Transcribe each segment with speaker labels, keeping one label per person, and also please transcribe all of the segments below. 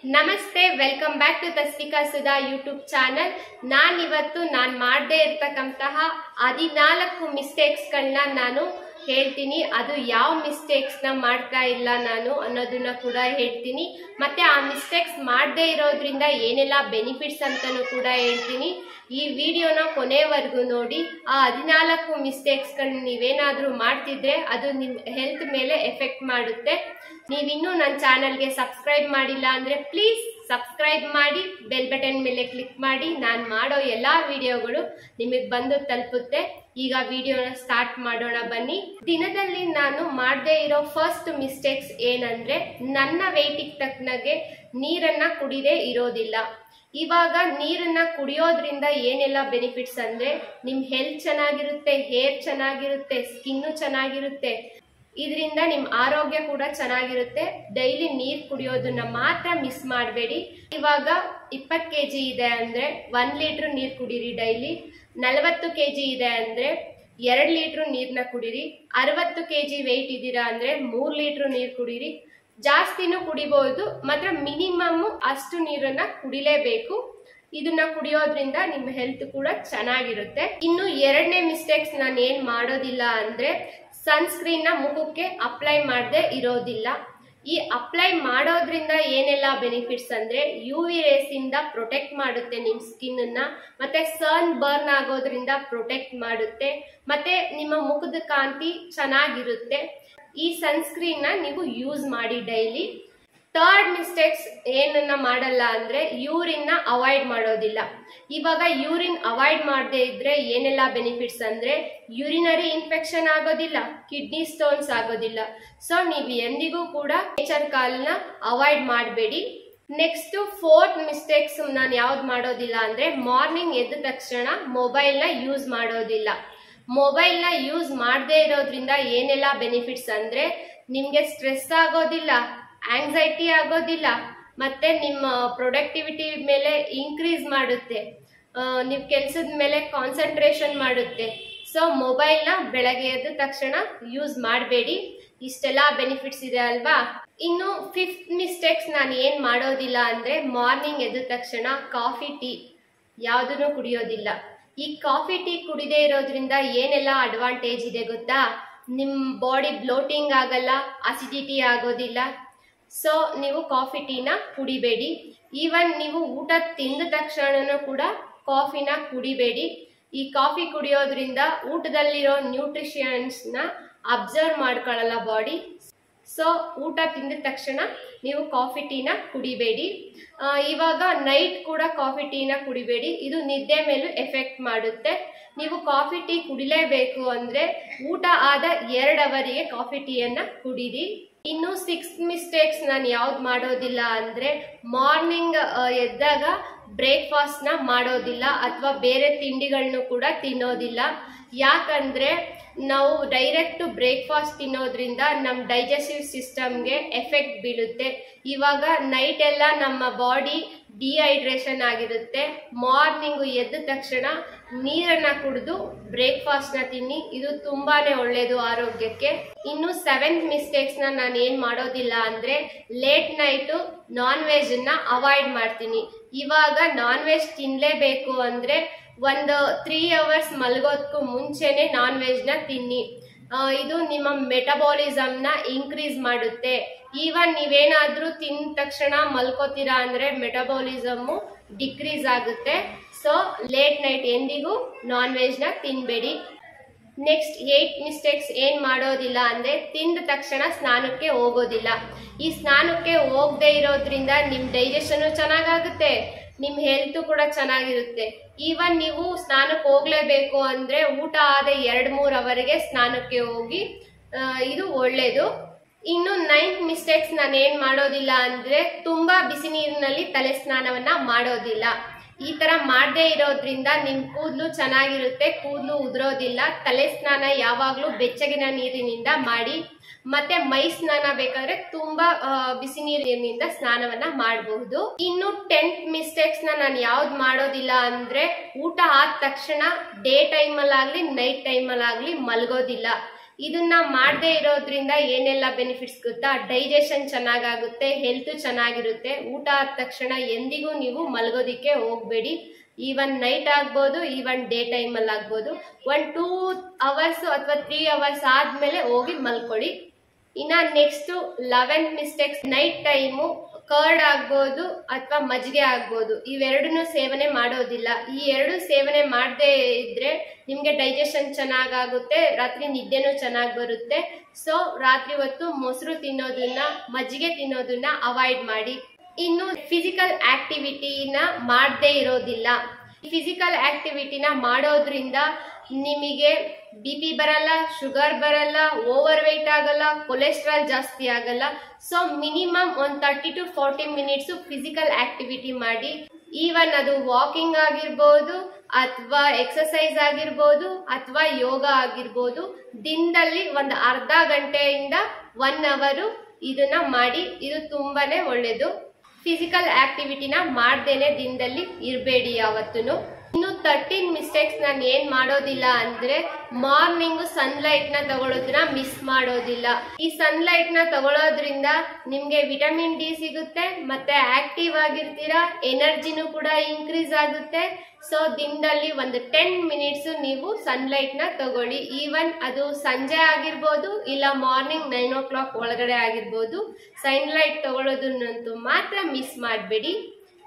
Speaker 1: ನಮಸ್ತೆ, welcome back to Tasvika Sudha YouTube channel. ನಾನು ಮಾಡದೇ ಇರ್ತಕ್ಕಂತಹ 14 ಮಿಸ್ಟೇಕ್ಸ್ಗಳನ್ನ ನಾನು ಹೇಳ್ತೀನಿ. ಅದು ಯಾವ ಮಿಸ್ಟೇಕ್ಸ್ನ ಮಾಡ್ತಾ ಇಲ್ಲ ನಾನು ಅನ್ನೋದನ್ನ ಕೂಡ ಹೇಳ್ತೀನಿ. ಮತ್ತೆ ಆ ಮಿಸ್ಟೇಕ್ಸ್ ಮಾಡದೇ ಇರೋದ್ರಿಂದ ಏನೆಲ್ಲ ಬೆನಿಫಿಟ್ಸ್ ಅಂತಲೂ ಕೂಡ ಹೇಳ್ತೀನಿ. ಈ ವಿಡಿಯೋನ ಕೊನೆವರೆಗೂ ನೋಡಿ. ಆ 14 ಮಿಸ್ಟೇಕ್ಸ್ಗಳನ್ನ ನೀವೇನಾದರೂ ಮಾಡ್ತಿದ್ರೆ ಅದು ನಿಮ್ಮ ಹೆಲ್ತ್ ಮೇಲೆ ಎಫೆಕ್ಟ್ ಮಾಡುತ್ತೆ. ನೀವಿನ್ನೂ ನನ್ನ ಚಾನಲ್ಗೆ ಸಬ್ಸ್ಕ್ರೈಬ್ ಮಾಡಿಲ್ಲ ಅಂದರೆ ಪ್ಲೀಸ್ ಸಬ್ಸ್ಕ್ರೈಬ್ ಮಾಡಿ, ಬೆಲ್ ಬಟನ್ ಮೇಲೆ ಕ್ಲಿಕ್ ಮಾಡಿ. ನಾನು ಮಾಡೋ ಎಲ್ಲ ವಿಡಿಯೋಗಳು ನಿಮಗೆ ಬಂದು ತಲುಪುತ್ತೆ. ಈಗ ವಿಡಿಯೋನ ಸ್ಟಾರ್ಟ್ ಮಾಡೋಣ ಬನ್ನಿ. ದಿನದಲ್ಲಿ ನಾನು ಮಾಡದೇ ಇರೋ ಫಸ್ಟ್ ಮಿಸ್ಟೇಕ್ಸ್ ಏನಂದ್ರೆ, ನನ್ನ ವೆಯ್ಟಿಗೆ ತಕ್ಕನಾಗೆ ನೀರನ್ನ ಕುಡಿದೇ ಇರೋದಿಲ್ಲ. ಇವಾಗ ನೀರನ್ನ ಕುಡಿಯೋದ್ರಿಂದ ಏನೆಲ್ಲ ಬೆನಿಫಿಟ್ಸ್ ಅಂದ್ರೆ, ನಿಮ್ಮ ಹೆಲ್ತ್ ಚೆನ್ನಾಗಿರುತ್ತೆ, ಹೇರ್ ಚೆನ್ನಾಗಿರುತ್ತೆ, ಸ್ಕಿನ್ನು ಚೆನ್ನಾಗಿರುತ್ತೆ. ಇದರಿಂದ ನಿಮ್ಮ ಆರೋಗ್ಯ ಕೂಡ ಚೆನ್ನಾಗಿರುತ್ತೆ. ಡೈಲಿ ನೀರು ಕುಡಿಯೋದನ್ನ ಮಾತ್ರ ಮಿಸ್ ಮಾಡಬೇಡಿ. ಇವಾಗ 20 kg ಇದೆ ಅಂದ್ರೆ 1 ಲೀಟ್ರ್ ನೀರು ಕುಡೀರಿ ಡೈಲಿ. 40 kg ಇದೆ ಅಂದ್ರೆ 2 ಲೀಟ್ರ್ ನೀರನ್ನ ಕುಡೀರಿ. 60 kg ವೆಯ್ಟ್ ಇದ್ದೀರಾ ಅಂದ್ರೆ 3 ಲೀಟ್ರ್ ನೀರು ಕುಡೀರಿ. ಜಾಸ್ತಿನೂ ಕುಡಿಬಹುದು, ಮಾತ್ರ ಮಿನಿಮಮ್ ಅಷ್ಟು ನೀರನ್ನ ಕುಡಿಲೇಬೇಕು. ಇದನ್ನ ಕುಡಿಯೋದ್ರಿಂದ ನಿಮ್ಮ ಹೆಲ್ತ್ ಕೂಡ ಚೆನ್ನಾಗಿರುತ್ತೆ. ಇನ್ನು ಎರಡನೇ ಮಿಸ್ಟೇಕ್ಸ್ ನಾನು ಏನ್ ಮಾಡೋದಿಲ್ಲ ಅಂದ್ರೆ, ಸನ್ಸ್ಕ್ರೀನ್ ನ ಮುಖಕ್ಕೆ ಅಪ್ಲೈ ಮಾಡದೆ ಇರೋದಿಲ್ಲ. ಈ ಅಪ್ಲೈ ಮಾಡೋದ್ರಿಂದ ಏನೆಲ್ಲ ಬೆನಿಫಿಟ್ಸ್ ಅಂದ್ರೆ, UV ರೇಸ್ ಇಂದ ಪ್ರೊಟೆಕ್ಟ್ ಮಾಡುತ್ತೆ ನಿಮ್ಮ ಸ್ಕಿನ್ ಅನ್ನ, ಮತ್ತೆ ಸನ್ ಬರ್ನ್ ಆಗೋದ್ರಿಂದ ಪ್ರೊಟೆಕ್ಟ್ ಮಾಡುತ್ತೆ, ಮತ್ತೆ ನಿಮ್ಮ ಮುಖದ ಕಾಂತಿ ಚೆನ್ನಾಗಿರುತ್ತೆ. ಈ ಸನ್ಸ್ಕ್ರೀನ್ ನ ನೀವು ಯೂಸ್ ಮಾಡಿ ಡೈಲಿ. ಥರ್ಡ್ ಮಿಸ್ಟೇಕ್ಸ್ ಏನನ್ನ ಮಾಡಲ್ಲ ಅಂದ್ರೆ, ಯೂರಿನ್ ನ ಅವಾಯ್ಡ್ ಮಾಡೋದಿಲ್ಲ. ಇವಾಗ ಯೂರಿನ್ ಅವಾಯ್ಡ್ ಮಾಡದೇ ಇದ್ರೆ ಏನೆಲ್ಲ ಬೆನಿಫಿಟ್ಸ್ ಅಂದ್ರೆ, ಯೂರಿನರಿ ಇನ್ಫೆಕ್ಷನ್ ಆಗೋದಿಲ್ಲ, ಕಿಡ್ನಿ ಸ್ಟೋನ್ಸ್ ಆಗೋದಿಲ್ಲ. ಸೊ ನೀವು ಎಂದಿಗೂ ಕೂಡ ನೇಚರ್ ಕಾಲ್ನ ಅವಾಯ್ಡ್ ಮಾಡಬೇಡಿ. ನೆಕ್ಸ್ಟ್ ಫೋರ್ತ್ ಮಿಸ್ಟೇಕ್ಸ್ ನಾನು ಯಾವ್ದು ಮಾಡೋದಿಲ್ಲ ಅಂದ್ರೆ, ಮಾರ್ನಿಂಗ್ ಎದ್ದ ತಕ್ಷಣ ಮೊಬೈಲ್ನ ಯೂಸ್ ಮಾಡೋದಿಲ್ಲ. ಮೊಬೈಲ್ನ ಯೂಸ್ ಮಾಡದೇ ಇರೋದ್ರಿಂದ ಏನೆಲ್ಲ ಬೆನಿಫಿಟ್ಸ್ ಅಂದ್ರೆ, ನಿಮ್ಗೆ ಸ್ಟ್ರೆಸ್ ಆಗೋದಿಲ್ಲ, ಆಂಗ್ಸೈಟಿ ಆಗೋದಿಲ್ಲ, ಮತ್ತೆ ನಿಮ್ಮ ಪ್ರೊಡಕ್ಟಿವಿಟಿ ಮೇಲೆ ಇನ್ಕ್ರೀಸ್ ಮಾಡುತ್ತೆ, ನೀವು ಕೆಲಸದ ಮೇಲೆ ಕಾನ್ಸಂಟ್ರೇಷನ್ ಮಾಡುತ್ತೆ. ಸೊ ಮೊಬೈಲ್ನ ಬೆಳಗ್ಗೆ ಎದ್ದ ತಕ್ಷಣ ಯೂಸ್ ಮಾಡಬೇಡಿ. ಇಷ್ಟೆಲ್ಲ ಬೆನಿಫಿಟ್ಸ್ ಇದೆ ಅಲ್ವಾ. ಇನ್ನು 5th ಮಿಸ್ಟೇಕ್ಸ್ ನಾನು ಏನ್ ಮಾಡೋದಿಲ್ಲ ಅಂದ್ರೆ, ಮಾರ್ನಿಂಗ್ ಎದ್ದ ತಕ್ಷಣ ಕಾಫಿ ಟೀ ಯಾವುದನ್ನು ಕುಡಿಯೋದಿಲ್ಲ. ಈ ಕಾಫಿ ಟೀ ಕುಡಿದೇ ಇರೋದ್ರಿಂದ ಏನೆಲ್ಲ ಅಡ್ವಾಂಟೇಜ್ ಇದೆ ಗೊತ್ತಾ? ನಿಮ್ಮ ಬಾಡಿ ಬ್ಲೋಟಿಂಗ್ ಆಗಲ್ಲ, ಅಸಿಡಿಟಿ ಆಗೋದಿಲ್ಲ. ಸೊ ನೀವು ಕಾಫಿ ಟೀನ ಕುಡಿಬೇಡಿ. ಈವನ್ ನೀವು ಊಟ ತಿಂದ ತಕ್ಷಣನೂ ಕೂಡ ಕಾಫಿನ ಕುಡಿಬೇಡಿ. ಈ ಕಾಫಿ ಕುಡಿಯೋದ್ರಿಂದ ಊಟದಲ್ಲಿರೋ ನ್ಯೂಟ್ರಿಷನ್ಸ್ನ ಅಬ್ಸರ್ವ್ ಮಾಡ್ಕೊಳ್ಳಲ್ಲ ಬಾಡಿ. ಸೊ ಊಟ ತಿಂದ ತಕ್ಷಣ ನೀವು ಕಾಫಿ ಟೀನ ಕುಡಿಬೇಡಿ. ಇವಾಗ ನೈಟ್ ಕೂಡ ಕಾಫಿ ಟೀನ ಕುಡಿಬೇಡಿ, ಇದು ನಿದ್ದೆ ಮೇಲೂ ಎಫೆಕ್ಟ್ ಮಾಡುತ್ತೆ. ನೀವು ಕಾಫಿ ಟೀ ಕುಡಿಲೇಬೇಕು ಅಂದ್ರೆ ಊಟ ಆದ 2 ಅವರಿಗೆ ಕಾಫಿ ಟೀಯನ್ನ ಕುಡೀರಿ. ಇನ್ನು 6th ಮಿಸ್ಟೇಕ್ಸ್ ನಾನು ಯಾವ್ದು ಮಾಡೋದಿಲ್ಲ ಅಂದ್ರೆ, ಮಾರ್ನಿಂಗ್ ಎದ್ದಾಗ ಬ್ರೇಕ್ಫಾಸ್ಟ್ ನ ಮಾಡೋದಿಲ್ಲ ಅಥವಾ ಬೇರೆ ತಿಂಡಿಗಳನ್ನು ಕೂಡ ತಿನ್ನೋದಿಲ್ಲ. ಯಾಕಂದ್ರೆ ನಾವು ಡೈರೆಕ್ಟ್ ಬ್ರೇಕ್ಫಾಸ್ಟ್ ತಿನ್ನೋದ್ರಿಂದ ನಮ್ಮ ಡೈಜೆಸ್ಟಿವ್ ಸಿಸ್ಟಮ್ಗೆ ಎಫೆಕ್ಟ್ ಬೀಳುತ್ತೆ. ಇವಾಗ ನೈಟ್ ಎಲ್ಲ ನಮ್ಮ ಬಾಡಿ ಡಿಹೈಡ್ರೇಷನ್ ಆಗಿರುತ್ತೆ. ಮಾರ್ನಿಂಗು ಎದ್ದ ತಕ್ಷಣ ನೀರನ್ನ ಕುಡಿದು ಬ್ರೇಕ್ಫಾಸ್ಟ್ ನ ತಿನ್ನಿ, ಇದು ತುಂಬಾನೇ ಒಳ್ಳೇದು ಆರೋಗ್ಯಕ್ಕೆ. ಇನ್ನು 7th ಮಿಸ್ಟೇಕ್ಸ್ ನಾನು ಏನ್ ಮಾಡೋದಿಲ್ಲ ಅಂದ್ರೆ, ಲೇಟ್ ನೈಟ್ ನಾನ್ ವೆಜ್ ನ ಅವಾಯ್ಡ್ ಮಾಡ್ತೀನಿ. ಇವಾಗ ನಾನ್ ವೆಜ್ ತಿನ್ಲೇಬೇಕು ಅಂದ್ರೆ ಒಂದು 3 hours ಮಲಗೋದಕ್ಕೂ ಮುಂಚೆನೆ ನಾನ್ ವೆಜ್ ನ ತಿನ್ನಿ. ಇದು ನಿಮ್ಮ ಮೆಟಬಾಲಿಸಮ್ ನ ಇನ್ಕ್ರೀಸ್ ಮಾಡುತ್ತೆ. ಈವನ್ ನೀವೇನಾದ್ರೂ ತಿಂದ ತಕ್ಷಣ ಮಲ್ಕೋತೀರಾ ಅಂದ್ರೆ ಮೆಟಬಾಲಿಸಮ್ ಡಿಕ್ರೀಸ್ ಆಗುತ್ತೆ. ಸೊ ಲೇಟ್ ನೈಟ್ ಎಂದಿಗೂ ನಾನ್ ವೆಜ್ ನ ತಿನ್ಬೇಡಿ. ನೆಕ್ಸ್ಟ್ 8th ಮಿಸ್ಟೇಕ್ಸ್ ಏನ್ ಮಾಡೋದಿಲ್ಲ ಅಂದ್ರೆ, ತಿಂದ ತಕ್ಷಣ ಸ್ನಾನಕ್ಕೆ ಹೋಗೋದಿಲ್ಲ. ಈ ಸ್ನಾನಕ್ಕೆ ಹೋಗದೆ ಇರೋದ್ರಿಂದ ನಿಮ್ ಡೈಜೆಷನ್ ಚೆನ್ನಾಗಾಗುತ್ತೆ, ನಿಮ್ ಹೆಲ್ತ್ ಕೂಡ ಚೆನ್ನಾಗಿರುತ್ತೆ. ಈವನ್ ನೀವು ಸ್ನಾನಕ್ಕೆ ಹೋಗ್ಲೇಬೇಕು ಅಂದ್ರೆ ಊಟ ಆದ 2-3 ಅವರಿಗೆ ಸ್ನಾನಕ್ಕೆ ಹೋಗಿ, ಇದು ಒಳ್ಳೇದು. ಇನ್ನು 9th ಮಿಸ್ಟೇಕ್ಸ್ ನಾನು ಏನ್ ಮಾಡೋದಿಲ್ಲ ಅಂದ್ರೆ, ತುಂಬಾ ಬಿಸಿ ನೀರಿನಲ್ಲಿ ತಲೆ ಸ್ನಾನವನ್ನ ಮಾಡೋದಿಲ್ಲ. ಈ ತರ ಮಾಡದೇ ಇರೋದ್ರಿಂದ ನಿಮ್ ಕೂದಲು ಚೆನ್ನಾಗಿರುತ್ತೆ, ಕೂದಲು ಉದುರೋದಿಲ್ಲ. ತಲೆ ಸ್ನಾನ ಯಾವಾಗ್ಲೂ ಬೆಚ್ಚಗಿನ ನೀರಿನಿಂದ ಮಾಡಿ. ಮತ್ತೆ ಮೈ ಸ್ನಾನ ಬೇಕಾದ್ರೆ ತುಂಬಾ ಬಿಸಿ ನೀರಿನಿಂದ ಸ್ನಾನವನ್ನ ಮಾಡಬಹುದು. ಇನ್ನು 10th ಮಿಸ್ಟೇಕ್ಸ್ ನಾನು ಯಾವ್ದು ಮಾಡೋದಿಲ್ಲ ಅಂದ್ರೆ, ಊಟ ಆದ ತಕ್ಷಣ ಡೇ ಟೈಮ್ ಅಲ್ಲಾಗ್ಲಿ ನೈಟ್ ಟೈಮ್ ಅಲ್ಲಾಗ್ಲಿ ಮಲ್ಗೋದಿಲ್ಲ. ಇದನ್ನ ಮಾಡದೇ ಇರೋದ್ರಿಂದ ಏನೆಲ್ಲ ಬೆನಿಫಿಟ್ಸ್ ಗೊತ್ತಾ? ಡೈಜೆಷನ್ ಚೆನ್ನಾಗಾಗುತ್ತೆ, ಹೆಲ್ತ್ ಚೆನ್ನಾಗಿರುತ್ತೆ. ಊಟ ಆದ ತಕ್ಷಣ ಎಂದಿಗೂ ನೀವು ಮಲಗೋದಿಕ್ಕೆ ಹೋಗ್ಬೇಡಿ. ಈವನ್ ನೈಟ್ ಆಗ್ಬೋದು, ಈವನ್ ಡೇ ಟೈಮ್ ಅಲ್ಲಿ ಆಗ್ಬೋದು. 1-2 ಅವರ್ಸ್ ಅಥವಾ 3 ಅವರ್ಸ್ ಆದ್ಮೇಲೆ ಹೋಗಿ ಮಲ್ಕೊಳ್ಳಿ. ಇನ್ನ next 11th mistakes, night time curd ಆಗ್ಬೋದು ಅಥವಾ ಮಜ್ಜಿಗೆ ಆಗ್ಬೋದು, ಇವೆರಡನ್ನು ಸೇವನೆ ಮಾಡೋದಿಲ್ಲ. ಈ ಎರಡು ಸೇವನೆ ಮಾಡದೇ ಇದ್ರೆ ನಿಮ್ಗೆ ಡೈಜೆಷನ್ ಚೆನ್ನಾಗಾಗುತ್ತೆ, ರಾತ್ರಿ ನಿದ್ದೆನೂ ಚೆನ್ನಾಗಿ ಬರುತ್ತೆ. ಸೊ ರಾತ್ರಿ ಹೊತ್ತು ಮೊಸರು ತಿನ್ನೋದನ್ನ, ಮಜ್ಜಿಗೆ ತಿನ್ನೋದನ್ನ ಅವಾಯ್ಡ್ ಮಾಡಿ. ಇನ್ನು ಫಿಸಿಕಲ್ ಆಕ್ಟಿವಿಟಿನ ಮಾಡದೇ ಇರೋದಿಲ್ಲ. ಫಿಸಿಕಲ್ ಆಕ್ಟಿವಿಟಿನ ಮಾಡೋದ್ರಿಂದ ನಿಮಗೆ BP ಬರಲ್ಲ, ಶುಗರ್ ಬರಲ್ಲ, ಓವರ್ ವೆಯ್ಟ್ ಆಗಲ್ಲ, ಕೊಲೆಸ್ಟ್ರಾಲ್ ಜಾಸ್ತಿ ಆಗಲ್ಲ. So minimum 30 to 40 minutes physical activity ಮಾಡಿ. ಈವನ್ ಅದು ವಾಕಿಂಗ್ ಆಗಿರ್ಬೋದು ಅಥವಾ ಎಕ್ಸಸೈಸ್ ಆಗಿರ್ಬೋದು ಅಥವಾ ಯೋಗ ಆಗಿರ್ಬೋದು. ದಿನದಲ್ಲಿ ಒಂದು ಅರ್ಧ ಗಂಟೆಯಿಂದ 1 ಅವರ್ ಇದನ್ನ ಮಾಡಿ. ಇದು ತುಂಬಾನೇ ಒಳ್ಳೇದು. ಫಿಸಿಕಲ್ ಆಕ್ಟಿವಿಟಿನ ಮಾಡ್ದೇನೆ ದಿನದಲ್ಲಿ ಇರಬೇಡಿ ಯಾವತ್ತೂ. ಇನ್ನು 13 ಮಿಸ್ಟೇಕ್ಸ್ ನಾನು ಏನ್ ಮಾಡೋದಿಲ್ಲ ಅಂದ್ರೆ, ಮಾರ್ನಿಂಗ್ ಸನ್ಲೈಟ್ ನ ತಗೊಳ್ಳೋದನ್ನ ಮಿಸ್ ಮಾಡೋದಿಲ್ಲ. ಈ ಸನ್ಲೈಟ್ ನ ತಗೊಳ್ಳೋದ್ರಿಂದ ನಿಮ್ಗೆ ವಿಟಮಿನ್ ಡಿ ಸಿಗುತ್ತೆ, ಮತ್ತೆ ಆಕ್ಟಿವ್ ಆಗಿರ್ತೀರಾ, ಎನರ್ಜಿನೂ ಕೂಡ ಇನ್ಕ್ರೀಸ್ ಆಗುತ್ತೆ. ಸೊ ದಿನದಲ್ಲಿ ಒಂದು 10 ಮಿನಿಟ್ಸ್ ನೀವು ಸನ್ಲೈಟ್ ನ ತಗೊಳ್ಳಿ. ಈವನ್ ಅದು ಸಂಜೆ ಆಗಿರ್ಬೋದು ಇಲ್ಲ ಮಾರ್ನಿಂಗ್ 9 o'clock ಒಳಗಡೆ ಆಗಿರ್ಬೋದು. ಸನ್ಲೈಟ್ ತಗೊಳ್ಳೋದನ್ನಂತೂ ಮಾತ್ರ ಮಿಸ್ ಮಾಡಬೇಡಿ.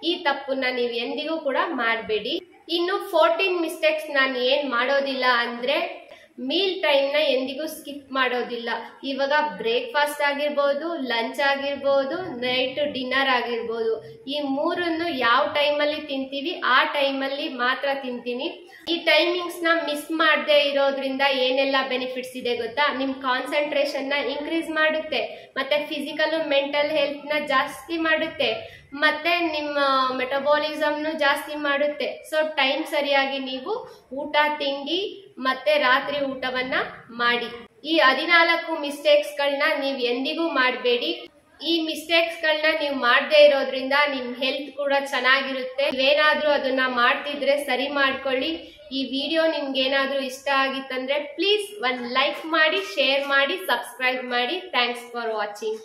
Speaker 1: ಈ ತಪ್ಪನ್ನ ನೀವು ಎಂದಿಗೂ ಕೂಡ ಮಾಡಬೇಡಿ. ಇನ್ನು 14 ಮಿಸ್ಟೇಕ್ಸ್ ನಾನು ಏನ್ ಮಾಡೋದಿಲ್ಲ ಅಂದ್ರೆ, ಮೀಲ್ ಟೈಮ್ ನ ಎಂದಿಗೂ ಸ್ಕಿಪ್ ಮಾಡೋದಿಲ್ಲ. ಇವಾಗ ಬ್ರೇಕ್ಫಾಸ್ಟ್ ಆಗಿರ್ಬೋದು, ಲಂಚ್ ಆಗಿರ್ಬೋದು, ನೈಟ್ ಡಿನ್ನರ್ ಆಗಿರ್ಬೋದು, ಈ ಮೂರನ್ನು ಯಾವ ಟೈಮಲ್ಲಿ ತಿಂತೀವಿ ಆ ಟೈಮಲ್ಲಿ ಮಾತ್ರ ತಿಂತೀನಿ. ಈ ಟೈಮಿಂಗ್ಸ್ ನ ಮಿಸ್ ಮಾಡದೇ ಇರೋದ್ರಿಂದ ಏನೆಲ್ಲ ಬೆನಿಫಿಟ್ಸ್ ಇದೆ ಗೊತ್ತಾ? ನಿಮ್ ಕಾನ್ಸಂಟ್ರೇಷನ್ ನ ಇನ್ಕ್ರೀಸ್ ಮಾಡುತ್ತೆ, ಮತ್ತೆ ಫಿಸಿಕಲ್ ಮೆಂಟಲ್ ಹೆಲ್ತ್ ನ ಜಾಸ್ತಿ ಮಾಡುತ್ತೆ, ಮತ್ತೆ ನಿಮ್ಮ ಮೆಟಬಾಲಿಸಮ್ನು ಜಾಸ್ತಿ ಮಾಡುತ್ತೆ. ಸೊ ಟೈಮ್ ಸರಿಯಾಗಿ ನೀವು ಊಟ, ತಿಂಡಿ ಮತ್ತೆ ರಾತ್ರಿ ಊಟವನ್ನ ಮಾಡಿ. ಈ 14 ಮಿಸ್ಟೇಕ್ಸ್ಗಳನ್ನ ನೀವು ಎಂದಿಗೂ ಮಾಡಬೇಡಿ. ಈ ಮಿಸ್ಟೇಕ್ಸ್ಗಳನ್ನ ನೀವು ಮಾಡದೇ ಇರೋದ್ರಿಂದ ನಿಮ್ ಹೆಲ್ತ್ ಕೂಡ ಚೆನ್ನಾಗಿರುತ್ತೆ. ನೀವೇನಾದ್ರೂ ಅದನ್ನ ಮಾಡ್ತಿದ್ರೆ ಸರಿ ಮಾಡ್ಕೊಳ್ಳಿ. ಈ ವಿಡಿಯೋ ನಿಮ್ಗೆ ಏನಾದ್ರೂ ಇಷ್ಟ ಆಗಿತ್ತಂದ್ರೆ ಪ್ಲೀಸ್ ಒಂದು ಲೈಕ್ ಮಾಡಿ, ಶೇರ್ ಮಾಡಿ, ಸಬ್ಸ್ಕ್ರೈಬ್ ಮಾಡಿ. Thanks for watching.